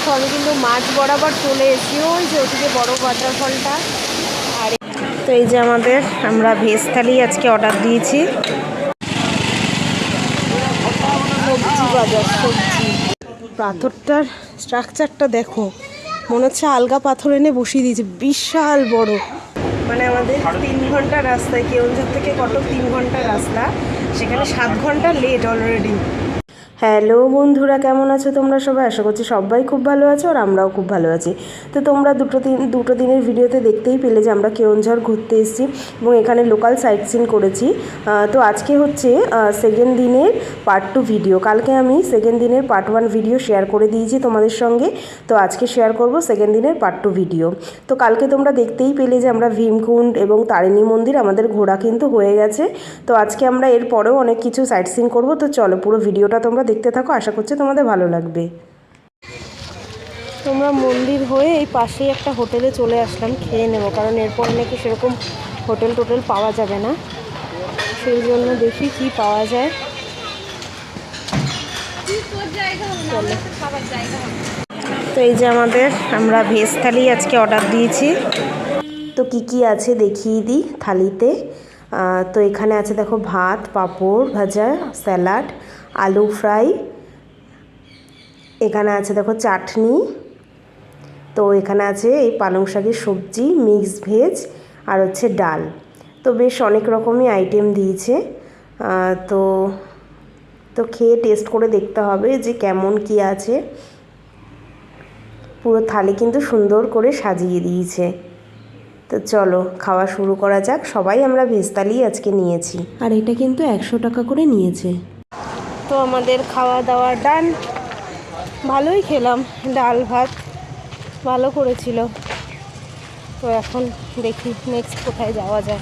দেখো আমি কিন্তু মাছ বরাবর চলে এসেছি, ওই যে ওদিকে বড় ওয়াটারফলটা। আর তো এই যে আমরা ভেজ থালি আজকে অর্ডার দিয়েছি। সবজি বাজার, সবজি। পাথরটার স্ট্রাকচারটা দেখো, মনে হচ্ছে আলগা পাথর এনে বসিয়ে দিয়েছে, বিশাল বড়। মানে আমাদের 3 ঘন্টা রাস্তায়, কেওনঝর থেকে কটক 3 ঘন্টা রাস্তা, সেখানে 7 ঘন্টা লেট অলরেডি। হ্যালো বন্ধুরা, কেমন আছো তোমরা সবাই? আশা করছি সবাই খুব ভালো আছো, আর আমরাও খুব ভালো আছি। তো তোমরা দুটো দিনের ভিডিওতে দেখতেই পেলে যে আমরা কেওনঝর ঘুরতে এসেছি এবং এখানে লোকাল সাইট সিন করেছি। তো আজকে হচ্ছে সেকেন্ড দিনের পার্ট 2 ভিডিও। কালকে আমি সেকেন্ড দিনের পার্ট 1 ভিডিও শেয়ার করে দিয়েছি তোমাদের সঙ্গে। তো আজকে শেয়ার করব সেকেন্ড দিনের পার্ট 2 ভিডিও। তো কালকে তোমরা দেখতেই পেলে যে আমরা ভীমকুণ্ড এবং তারিণী মন্দির আমাদের ঘোরা কিন্তু হয়ে গেছে। তো আজকে আমরা এর পরেও অনেক কিছু সাইট সিন করবো। তো চলো পুরো ভিডিওটা তোমরা দেখতে থাকো, আশা করছি তোমাদের ভালো লাগবে। তোমরা মন্দির হয়ে এই পাশেই একটা হোটেলে চলে আসলাম, খেয়ে নেবো, কারণ এরপর নাকি সেরকম হোটেল পাওয়া যাবে না, সেই জন্য দেখি কি পাওয়া যায়। তো এই যে আমরা ভেজ থালি আজকে অর্ডার দিয়েছি। তো কি আছে দেখিয়ে দিই থালিতে। তো এখানে আছে দেখো ভাত, পাঁপড় ভাজা, স্যালাড, আলু ফ্রাই, এখানে আছে দেখো চাটনি, তো এখানে আছে এই পালং শাকের সবজি, মিক্স ভেজ, আর হচ্ছে ডাল। তো বেশ অনেক রকমই আইটেম দিয়েছে। তো তো খেয়ে টেস্ট করে দেখতে হবে যে কেমন কি আছে। পুরো থালি কিন্তু সুন্দর করে সাজিয়ে দিয়েছে। তো চলো খাওয়া শুরু করা যাক। সবাই আমরা ভেজ থালি আজকে নিয়েছি, আর এটা কিন্তু 100 টাকা করে নিয়েছে। তো আমাদের খাওয়া দাওয়া ডান, ভালোই খেলাম, ডাল ভাত ভালো করেছিল। তো এখন দেখি নেক্সট কোথায় যাওয়া যায়।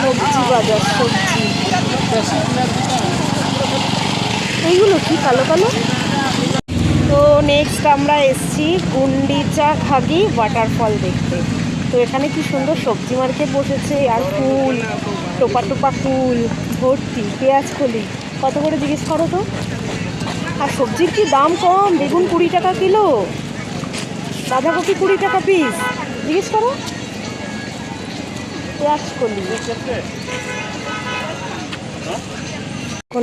সবজি বাজার, সবজি। এইগুলো কি কালো কালো? তো নেক্সট আমরা এসছি গুন্ডিচা ঘাগি ওয়াটারফল দেখতে। তো এখানে কি সুন্দর সবজি মার্কেট বসেছে, আর ফুল, টোপা টোপা ফুল ভর্তি, পেঁয়াজ কলি। কত করে জিজ্ঞেস করো তো? আর সবজির কি দাম কম, বেগুন 20 টাকা কিলো, বাঁধাকপি 20 টাকা পিস, জিজ্ঞেস করো। পেঁয়াজ কলি,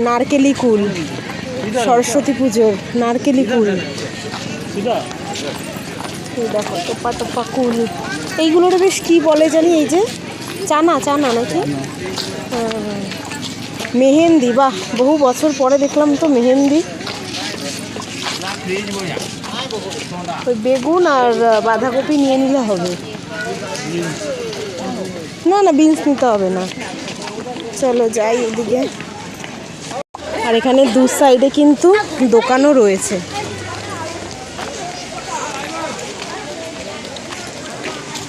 নারকেলি কুল, সরস্বতী পুজোর নারকেলি কুল। দেখো টোপা টোপা কুল, এইগুলোর বেশ কি বলে জানি, এই যে চানা নাকি মেহেন্দি। বাহ, বহু বছর পরে দেখলাম তো মেহেন্দি। ওই বেগুন আর বাঁধাকপি নিয়ে নিলে হবে, না বিনস নিতে হবে না। চলো যাই এদিকে। আর এখানে দু সাইডে কিন্তু দোকানও রয়েছে।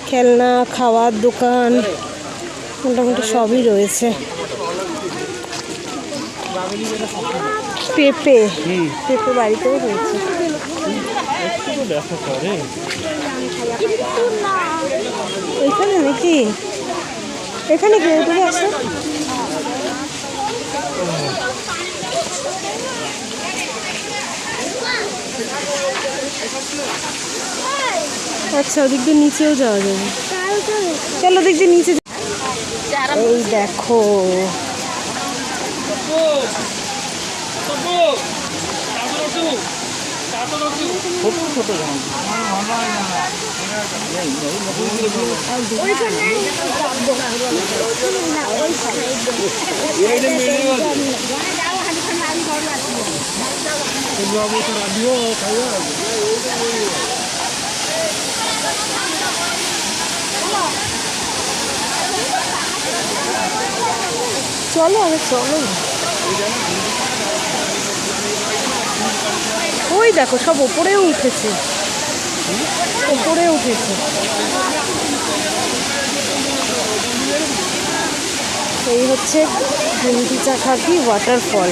খেলনা, খাওয়ার দোকান, মোটামুটি সবই রয়েছে। পেঁপে বাড়িতেও রয়েছে। এখানে নাকি, এখানে কেউ তুমি আসো। আচ্ছা, ওদিক দিয়ে নিচেও যাওয়া যাবে। চলো ওদিক দিয়ে নিচে। এই দেখো চলো চলো। ওই দেখো সব ওপরেও উঠেছে। এই হচ্ছে গুন্ডিচা ঘাগি ওয়াটারফল।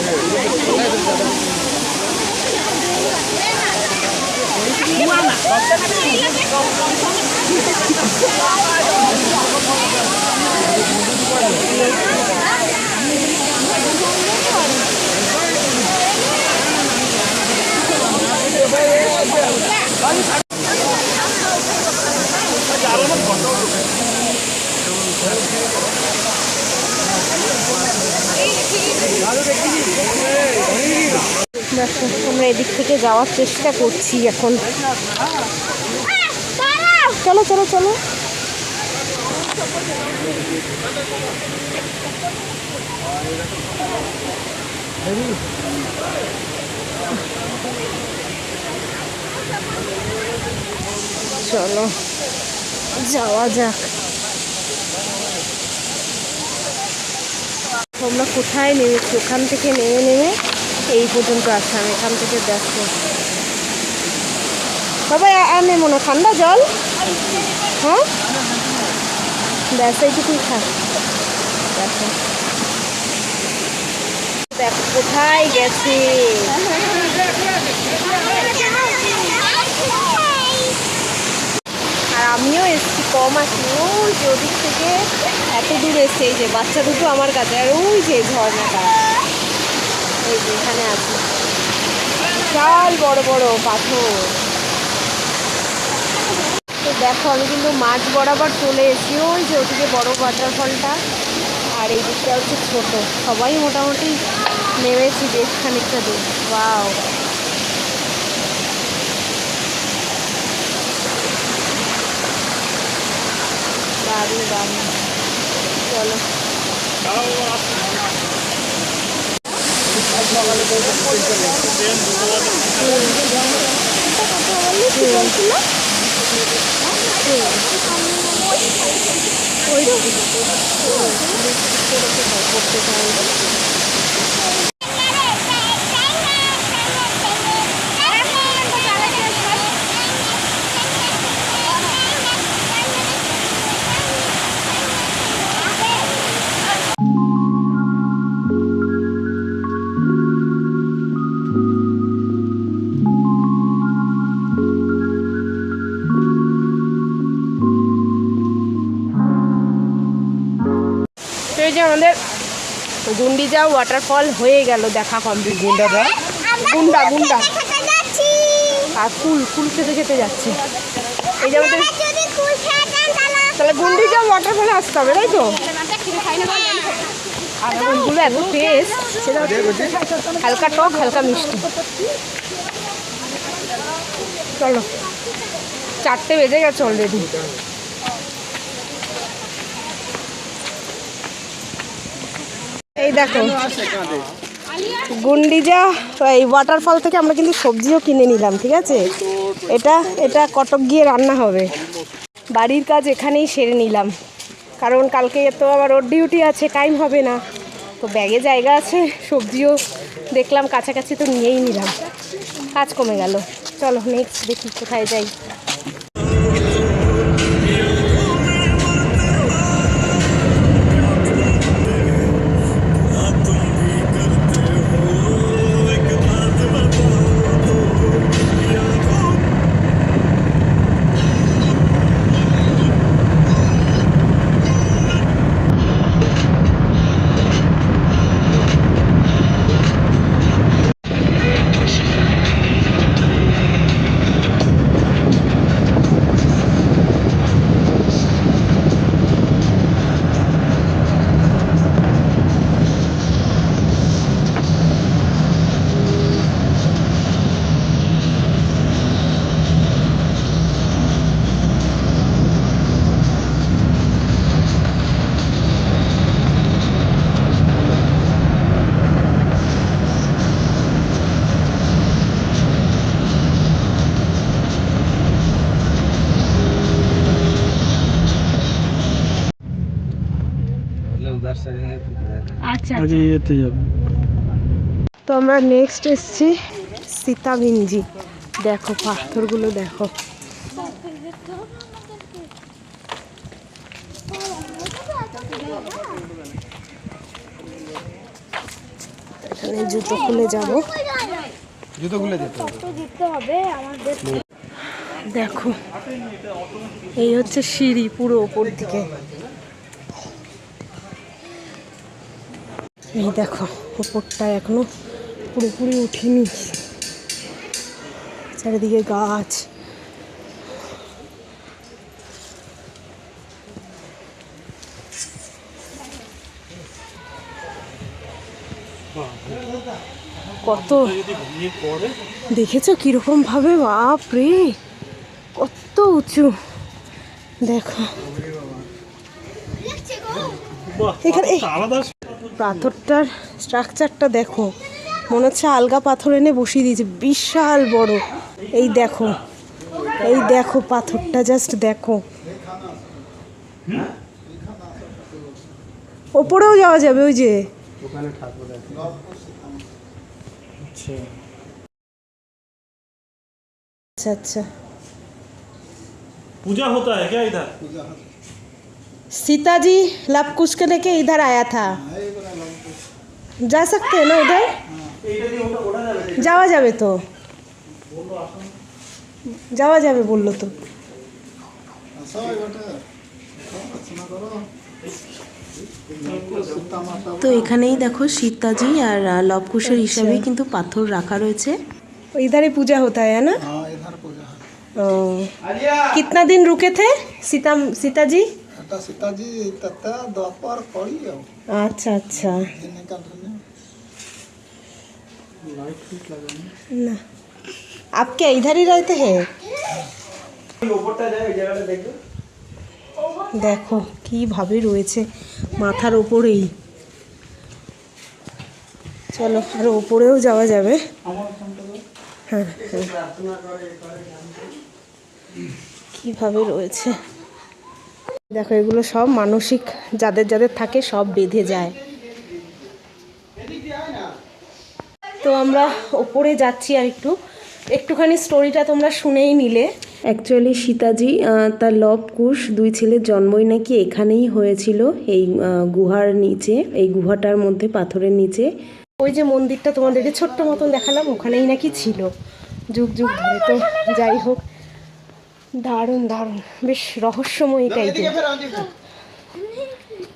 দেখো আমরা এদিক থেকে যাওয়ার চেষ্টা করছি এখন। চলো চলো চলো। চলো যাওয়া যাক। আমরা কোথায় নেমেছি, ওখান থেকে নেমে এই পর্যন্ত আসলাম। এখান থেকে দেখো বাবা, আর নেমো না, ঠান্ডা জল। হ্যাঁ ব্যাস এইটুকুই থাক। দেখো দেখো কোথায় গেছে। আর আমিও এসছি, কম আসি। ওই যে ওদিক থেকে এত দূর এসছে, এই যে বাচ্চা দুটো আমার কাছে, আর ওই যে ঝর্ণাটা এই যে এখানে আছে, বিশাল বড় বড় পাথর। তো দেখো আমি কিন্তু মাঝ বরাবর চলে এসেছি। ওই যে ওদিকে বড় ওয়াটারফলটা, আর এই দিকটা হচ্ছে ছোট। সবাই মোটামুটি নেমেছি বেশ খানিকটা দূর। ওয়াও, দারুণ দারুণ। চলো এই যে আমাদের গুন্ডিজা ওয়াটারফল হয়ে গেল, দেখা কমপ্লিট। গুন্ডা গুন্ডা আর ফুল খেতে খেতে যাচ্ছে। এই যে আমাদের তাহলে গুন্ডিজা ওয়াটারফলে আসতে হবে, তাই তো? আর ফুলগুলো এত টেস্ট, হালকা টক হালকা মিষ্টি। চলো 4টে বেজে গেছে অলরেডি। এই দেখো গুন্ডিজা এই ওয়াটারফল থেকে আমরা কিন্তু সবজিও কিনে নিলাম, ঠিক আছে? এটা কটক গিয়ে রান্না হবে। বাড়ির কাজ এখানেই সেরে নিলাম, কারণ কালকে তো আবার ওর ডিউটি আছে, টাইম হবে না। তো ব্যাগে জায়গা আছে, সবজিও দেখলাম কাছাকাছি, তো নিয়েই নিলাম, কাজ কমে গেল। চলো নেক্সট দেখি কোথায় যাই। আচ্ছা ইয়েতে যাব। তো আমরা নেক্সট এসছি সীতাভিঞ্জি। দেখো পাথরগুলো দেখো, এখানে জুতো খুলে যাবো, জুতো খুলে যেতে হবে আমাদের। দেখো এই হচ্ছে সিঁড়ি পুরো ওপর দিকে। এই দেখো ওপরটা এখনো পুরোপুরি উঠিনি, চারিদিকে গাছ। কত দেখেছো কিরকম ভাবে, বাপ রে কত উঁচু দেখো। এখানে পাথরটার স্ট্রাকচারটা দেখো, মনে হচ্ছে আলগা পাথর এনে বসিয়ে দিয়েছে, বিশাল বড়। এই দেখো, এই দেখো পাথরটা, জাস্ট দেখো। ওপরেও যাওয়া যাবে ওই যে। अच्छा अच्छा, पूजा होता है क्या इधर? सीता जी लव कुश के लेके इधर आया था, जा सकते हैं ना उधर? जावा जावे तो, যাওয়া যাবে বললো তো। তো এখানেই দেখো সীতাজি আর লবকুশের হিসাবে কিন্তু পাথর রাখা রয়েছে। इधर ही पूजा होता है ना? हाँ, इधर पूजा है। कितना दिन रुके थे सीता जी? सीता जी तत्ता द्वापर पड़ी है। अच्छा अच्छा, ना आप क्या इधर ही रहते हैं? দেখো কিভাবে রয়েছে মাথার ওপরেই। চলো আর ওপরেও যাওয়া যাবে। হ্যাঁ হ্যাঁ, কিভাবে রয়েছে দেখো। এগুলো সব মানসিক যাদের যাদের থাকে সব বেঁধে যায়। তো আমরা ওপরে যাচ্ছি আর একটুখানি স্টোরিটা তোমরা শুনেই নিলে। অ্যাকচুয়ালি সীতাজি তার লব কুশ দুই ছেলের জন্মই নাকি এখানেই হয়েছিল, এই গুহার নিচে, এই গুহাটার মধ্যে পাথরের নিচে। ওই যে মন্দিরটা তোমাদেরকে ছোট্ট মতন দেখালাম, ওখানেই নাকি ছিল যুগ যুগ ধরে। তো যাই হোক, দারুণ দারুণ, বেশ রহস্যময় টাইপের।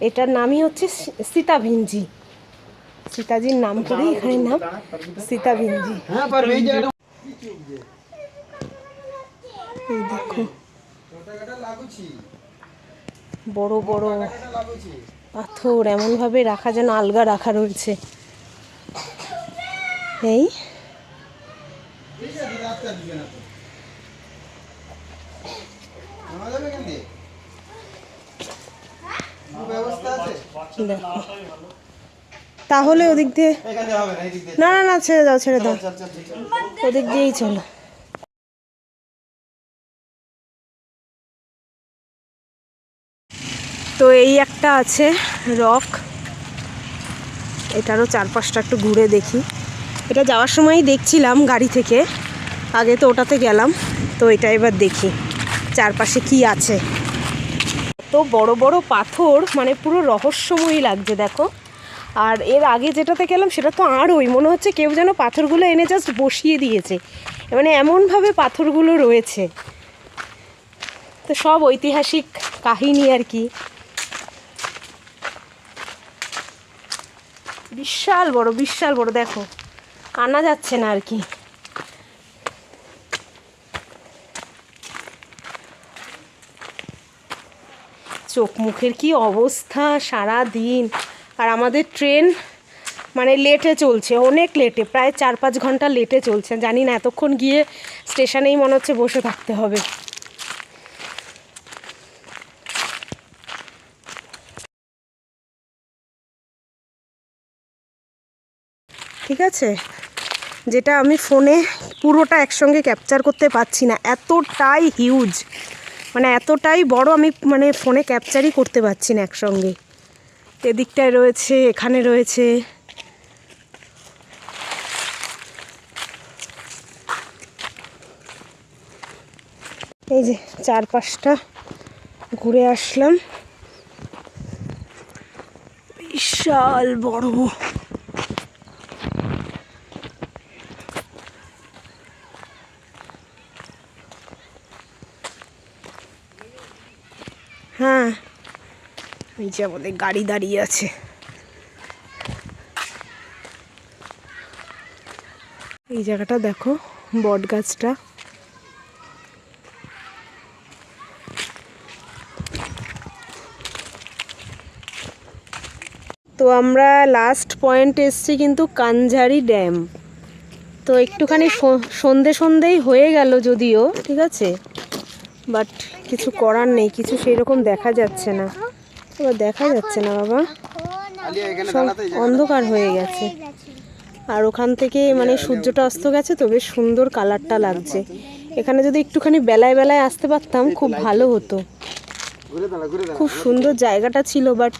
এটার নামই হচ্ছে সীতাভিঞ্জি, সীতাজির নাম করেই এখানে নাম সীতাভিঞ্জি। এই দেখো বড় বড় পাথর এমনভাবে রাখা যেন আলগা রাখা রয়েছে। এই দেখো, তাহলে ওদিক দিয়ে না না না, ছেড়ে দাও ছেড়ে দাও, ওদিক দিয়েই চলো। তো এই একটা আছে রক, এটারও চারপাশটা একটু ঘুরে দেখি। এটা যাওয়ার সময়ই দেখছিলাম গাড়ি থেকে, আগে তো ওটাতে গেলাম, তো এটা এবার দেখি চারপাশে কি আছে। তো বড় বড় পাথর, মানে পুরো রহস্যময়ী লাগছে দেখো। আর এর আগে যেটাতে গেলাম সেটা তো আরোই মনে হচ্ছে কেউ যেন পাথরগুলো এনে জাস্ট বসিয়ে দিয়েছে, মানে এমনভাবে পাথরগুলো রয়েছে। তো সব ঐতিহাসিক কাহিনী আর কি। বিশাল বড় বিশাল বড়, দেখো আনা যাচ্ছে না আর কি। চোখ মুখের কি অবস্থা সারা দিন। আর আমাদের ট্রেন মানে লেটে চলছে, অনেক লেটে, প্রায় 4-5 ঘন্টা লেটে চলছে। জানি না এতক্ষণ গিয়ে স্টেশনেই মনে হচ্ছে বসে থাকতে হবে। ঠিক আছে, যেটা আমি ফোনে পুরোটা একসঙ্গে ক্যাপচার করতে পারছি না, এতটাই হিউজ, মানে এতটাই বড়, আমি মানে ফোনে ক্যাপচারই করতে পারছি না একসঙ্গে। এদিকটায় রয়েছে, এখানে রয়েছে। এই যে চারপাশটা ঘুরে আসলাম, বিশাল বড়। হ্যাঁ, এই যে আমাদের গাড়ি দাঁড়িয়ে আছে। এই জায়গাটা দেখো, বট গাছটা। তো আমরা লাস্ট পয়েন্টে এসেছি কিন্তু কানঝারি ড্যাম। তো একটুখানি সন্ধে সন্ধেই হয়ে গেল যদিও, ঠিক আছে, বাট কিছু করার নেই, কিছু সেই রকম দেখা যাচ্ছে না। এবার দেখা যাচ্ছে না বাবা, সব অন্ধকার হয়ে গেছে। আর ওখান থেকে মানে সূর্যটা অস্ত গেছে তো বেশ সুন্দর কালারটা লাগছে। এখানে যদি একটুখানি বেলায় বেলায় আসতে পারতাম খুব ভালো হতো। খুব সুন্দর জায়গাটা ছিল, বাট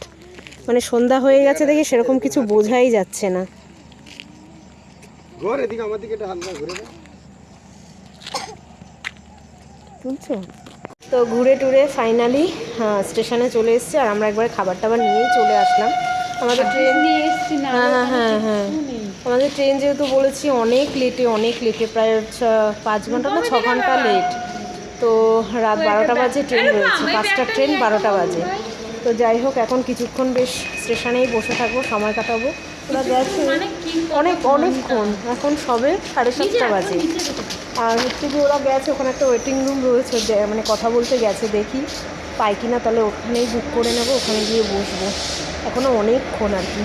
মানে সন্ধ্যা হয়ে গেছে দেখে সেরকম কিছু বোঝাই যাচ্ছে না। বুঝছো? তো ঘুরে টুরে ফাইনালি স্টেশনে চলে এসেছি। আর আমরা একবার খাবার টাবার নিয়েই চলে আসলাম। আমাদের ট্রেন নিয়ে এসেছি না? হ্যাঁ, আমাদের ট্রেন যেহেতু বলেছি অনেক লেটে প্রায় 5 ঘন্টা না 6 ঘন্টা লেট। তো রাত 12টা বাজে ট্রেন রয়েছে, 5টার ট্রেন 12টা বাজে। তো যাই হোক, এখন কিছুক্ষণ বেশ স্টেশনেই বসে থাকবো, সময় কাটাবো। ওরা গেছে অনেকক্ষণ, এখন সবে 7:30 বাজে। আর হচ্ছে যে ওরা গেছে, ওখানে একটা ওয়েটিং রুম রয়েছে, মানে কথা বলতে গেছে, দেখি পাই কিনা, তাহলে ওখানেই বুক করে নেবো, ওখানে গিয়ে বসবো। এখনও অনেকক্ষণ আর কি,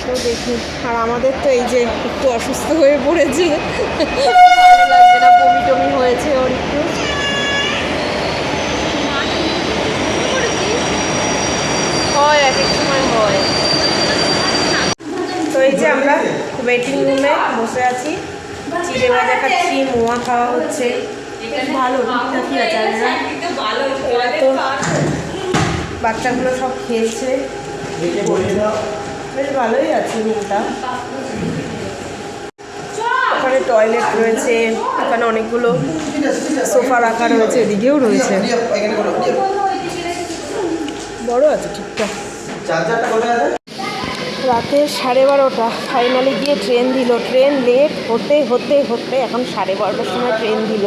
তো দেখি। আর আমাদের তো এই যে একটু অসুস্থ হয়ে পড়েছে, ভালো লাগছে না, বমি টমি হয়েছে ওর একটু। হয় এক এক সময় হয়। তো এই যে আমরা ওয়েটিং রুমে বসে আছি, চিড়ে ভাজা খাচ্ছি, মোয়া খাওয়া হচ্ছে, ভালো ঠিকঠাকই আছে। এবার তো বাচ্চাগুলো সব খেলছে, বেশ ভালোই আছে রুমটা। ওখানে টয়লেট রয়েছে, ওখানে অনেকগুলো সোফা রাখা রয়েছে, এদিকেও রয়েছে, বড় আছে ঠিকঠাক। রাতে 12:30 ফাইনালি গিয়ে ট্রেন দিল। ট্রেন লেট হতে হতে হতে এখন 12:30টার সময় ট্রেন দিল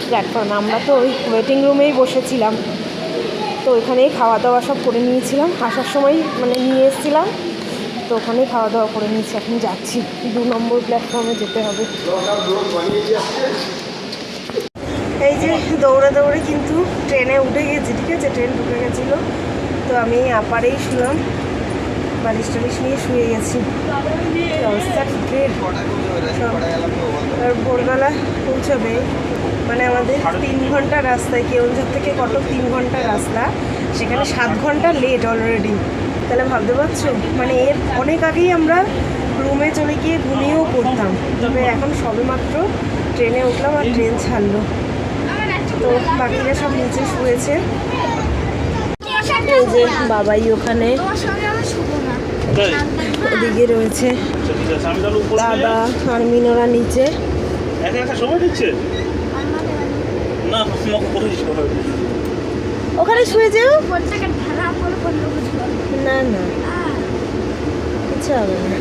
প্ল্যাটফর্মে। আমরা তো ওই ওয়েটিং রুমেই বসেছিলাম, তো ওইখানেই খাওয়া দাওয়া সব করে নিয়েছিলাম, আসার সময় মানে নিয়ে এসেছিলাম, তো ওখানেই খাওয়া দাওয়া করে নিয়েছি। এখন যাচ্ছি 2 নম্বর প্ল্যাটফর্মে যেতে হবে। এই যে দৌড়ে দৌড়ে কিন্তু ট্রেনে উঠে গেছি, ঠিক আছে, ট্রেন ঢুকে গেছিলো। তো আমি আপারেই শুলাম, বালিশ টালিশ নিয়ে শুয়ে গেছি। অবস্থা ট্রেন আর ভোরবেলা পৌঁছাবে, মানে আমাদের 3 ঘন্টা রাস্তায়, কেওনঝড় থেকে কটক 3 ঘন্টা রাস্তা, সেখানে 7 ঘন্টা লেট অলরেডি। তাহলে ভাবতে পারছো, মানে এর অনেক আগেই আমরা রুমে চলে গিয়ে ঘুমিয়েও পড়তাম। তবে এখন সবেমাত্র ট্রেনে উঠলাম আর ট্রেন ছাড়লো, তো বাকিরা সব নিচে শুয়েছে। এই যে বাবাই ওখানে, ওদিকে রয়েছে দাদা আর মিনোরা নিচে। ওখানে শুয়ে যাও না, না আচ্ছা হবে না,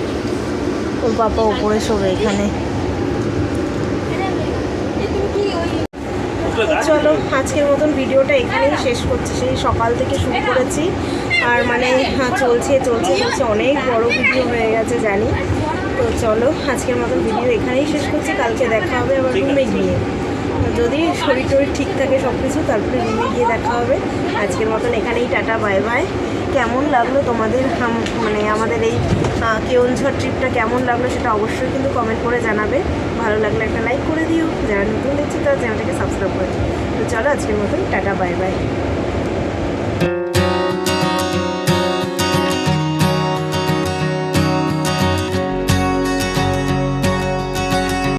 ওর বাবা উপরে শোবে এখানে। চলো আজকের মতন ভিডিওটা এখানেই শেষ করছি। সেই সকাল থেকে শুরু করেছি, আর মানে চলছে অনেক বড় ভিডিও হয়ে গেছে জানি। তো চলো আজকের মতন ভিডিও এখানেই শেষ করছি, কালকে দেখা হবে আবার রুমে গিয়ে, যদি শরীর টরীর ঠিক থাকে সব কিছু, তারপরে রুমে গিয়ে দেখা হবে। আজকের মতন এখানেই টাটা, বাই বাই। কেমন লাগলো তোমাদের মানে আমাদের এই কেওনঝড় ট্রিপটা কেমন লাগলো সেটা অবশ্যই কিন্তু কমেন্ট করে জানাবে। ভালো লাগলে একটা লাইক করে দিও, যারা নতুন দেখছি তারা চ্যানেলটাকে সাবস্ক্রাইব করে দিও। তো চলো আজকের মতন টাটা, বাই বাই।